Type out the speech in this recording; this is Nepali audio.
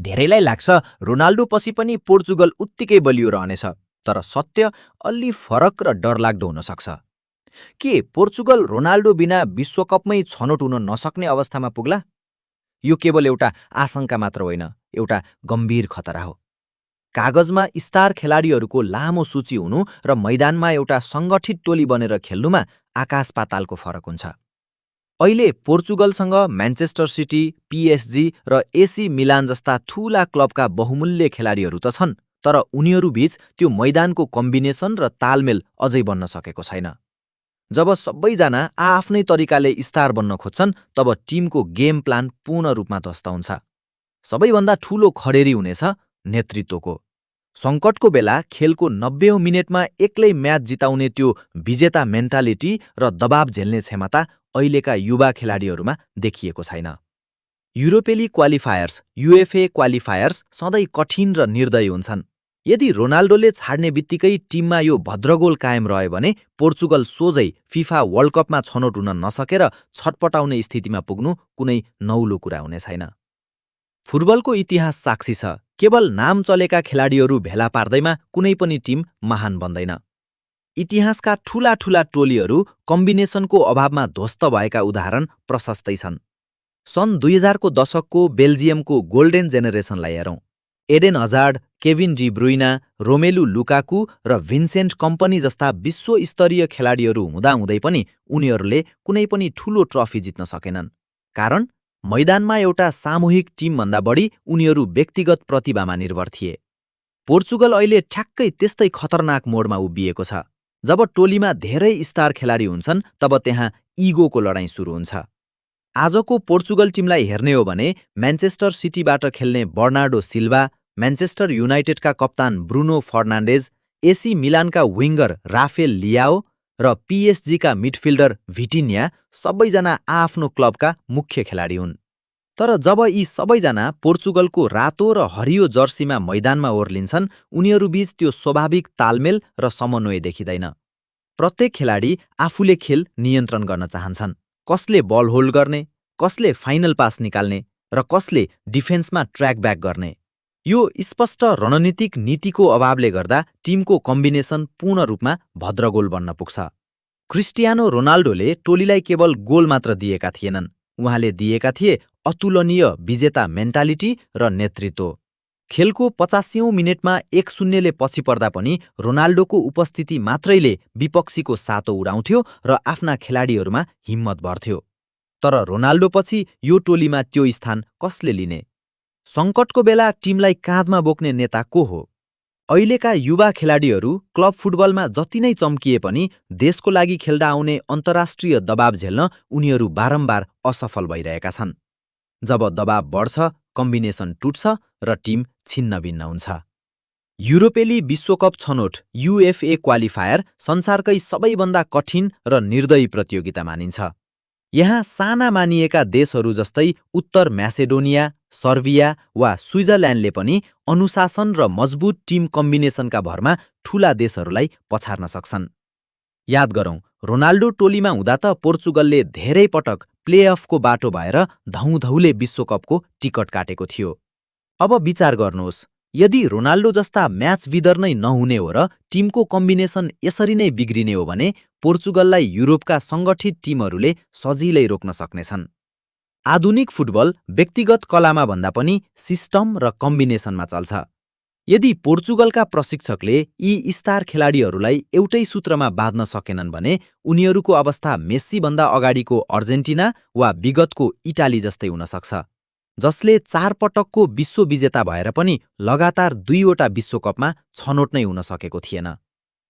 धेरैलाई लाग्छ रोनाल्डो पछि पनि पोर्चुगल उत्तिकै बलियो रहनेछ, तर सत्य अलि फरक र डरलाग्दो हुन सक्छ। के पोर्चुगल रोनाल्डो बिना विश्वकपमै छनौट हुन नसक्ने अवस्थामा पुग्ला? यो केवल एउटा आशंका मात्र होइन, एउटा गम्भीर खतरा हो। कागजमा स्टार खेलाडीहरूको लामो सूची हुनु र मैदानमा एउटा सङ्गठित टोली बनेर खेल्नुमा आकाश पातालको फरक हुन्छ। अहिले पोर्चुगलसँग म्यान्चेस्टर सिटी, पिएसजी र एसी मिलान जस्ता ठूला क्लबका बहुमूल्य खेलाडीहरू त छन्, तर उनीहरूबीच त्यो मैदानको कम्बिनेसन र तालमेल अझै बन्न सकेको छैन। जब सबैजना आआफ्नै तरिकाले स्टार बन्न खोज्छन्, तब टिमको गेम प्लान पूर्ण रूपमा ध्वस्त हुन्छ। सबैभन्दा ठूलो खडेरी हुनेछ नेतृत्वको। सङ्कटको बेला खेलको 90औं मिनेटमा एक्लै म्याच जिताउने त्यो विजेता मेन्टालिटी र दबाब झेल्ने क्षमता अहिलेका युवा खेलाडीहरूमा देखिएको छैन। युरोपेली क्वालिफायर्स, युएफए क्वालिफायर्स सधैँ कठिन र निर्दयी हुन्छन्। यदि रोनाल्डोले छाड्ने बित्तिकै टिममा यो भद्रगोल कायम रह्यो भने पोर्चुगल सोझै फिफा वर्ल्ड कपमा छनौट हुन नसकेर छटपटाउने स्थितिमा पुग्नु कुनै नौलो कुरा हुने छैन। फुटबलको इतिहास साक्षी छ, केवल नाम चलेका खेलाडीहरू भेला पार्दैमा कुनै पनि टिम महान बन्दैन। इतिहासका ठूला ठूला टोलीहरू कम्बिनेसनको अभावमा ध्वस्त भएका उदाहरण प्रशस्तै छन्। सन् 2000 को दशकको बेल्जियमको गोल्डेन जेनेरेसनलाई हेरौँ। Eden Hazard, Kevin De Bruyne, Romelu Lukaku र भिन्सेन्ट कम्पनी जस्ता विश्वस्तरीय खेलाडीहरू हुँदाहुँदै पनि उनीहरूले कुनै पनि ठूलो ट्रफी जित्न सकेनन्। कारण मैदानमा एउटा सामूहिक टिमभन्दा बढी उनीहरू व्यक्तिगत प्रतिभामा निर्भर थिए। पोर्चुगल अहिले ठ्याक्कै त्यस्तै खतरनाक मोडमा उभिएको छ। जब टोलीमा धेरै स्टार खेलाडी हुन्छन्, तब त्यहाँ इगोको लडाईँ सुरु हुन्छ। आजको पोर्चुगल टिमलाई हेर्ने हो भने म्यान्चेस्टर सिटीबाट खेल्ने बर्नार्डो सिल्भा, म्यान्चेस्टर युनाइटेडका कप्तान ब्रुनो फर्नान्डेज, एसी मिलानका विङ्गर राफेल लियाओ र पिएसजीका मिडफिल्डर भिटिन्या सबैजना आआफ्नो क्लबका मुख्य खेलाडी हुन्। तर जब यी सबैजना पोर्चुगलको रातो र हरियो जर्सीमा मैदानमा ओर्लिन्छन्, उनीहरूबीच त्यो स्वाभाविक तालमेल र समन्वय देखिँदैन। प्रत्येक खेलाडी आफूले खेल नियन्त्रण गर्न चाहन्छन्। कसले बल होल्ड गर्ने, कसले फाइनल पास निकाल्ने र कसले डिफेन्समा ट्र्याक ब्याक गर्ने। यो स्पष्ट रणनीतिक नीतिको अभावले गर्दा टिमको कम्बिनेसन पूर्ण रूपमा भद्रगोल बन्न पुग्छ। क्रिस्टियानो रोनाल्डोले टोलीलाई केवल गोल मात्र दिएका थिएनन्, उहाँले दिएका थिए अतुलनीय विजेता मेन्टालिटी र नेतृत्व। खेलको 85औं मिनेटमा 1-0ले पछि पर्दा पनि रोनाल्डोको उपस्थिति मात्रैले विपक्षीको सातो उडाउँथ्यो र आफ्ना खेलाडीहरूमा हिम्मत भर्थ्यो। तर रोनाल्डोपछि यो टोलीमा त्यो स्थान कसले लिने? सङ्कटको बेला टिमलाई काँधमा बोक्ने नेता को हो? अहिलेका युवा खेलाडीहरू क्लब फुटबलमा जति नै चम्किए पनि देशको लागि खेल्दा आउने अन्तर्राष्ट्रिय दबाब झेल्न उनीहरू बारम्बार असफल भइरहेका छन्। जब दबाब बढ्छ, कम्बिनेसन टुट्छ र टिम छिन्नभिन्न हुन्छ। युरोपेली विश्वकप छनौट युएफए क्वालिफायर संसारकै सबैभन्दा कठिन र निर्दयी प्रतियोगिता मानिन्छ। यहाँ साना मानिएका देशहरू जस्तै उत्तर म्यासेडोनिया, सर्बिया वा स्विजरल्यान्डले पनि अनुशासन र मजबुत टिम कम्बिनेसनका भरमा ठूला देशहरूलाई पछार्न सक्छन्। याद गरौँ, रोनाल्डो टोलीमा हुँदा त पोर्चुगलले धेरै पटक प्लेअफको बाटो भएर धौधौले विश्वकपको टिकट काटेको थियो। अब विचार गर्नुहोस्, यदि रोनाल्डो जस्ता म्याच विदर नै नहुने हो र टिमको कम्बिनेसन यसरी नै बिग्रिने हो भने पोर्चुगललाई युरोपका सङ्गठित टिमहरूले सजिलै रोक्न सक्नेछन्। आधुनिक फुटबल व्यक्तिगत कलामा भन्दा पनि सिस्टम र कम्बिनेसनमा चल्छ। यदि पोर्चुगलका प्रशिक्षकले यी स्टार खेलाडीहरूलाई एउटै सूत्रमा बाँध्न सकेनन् भने उनीहरूको अवस्था मेस्सीभन्दा अगाडिको अर्जेन्टिना वा विगतको इटाली जस्तै हुन सक्छ, जसले 4 पटकको विश्व विजेता भएर पनि लगातार 2वटा विश्वकपमा छनौट नै हुन सकेको थिएन।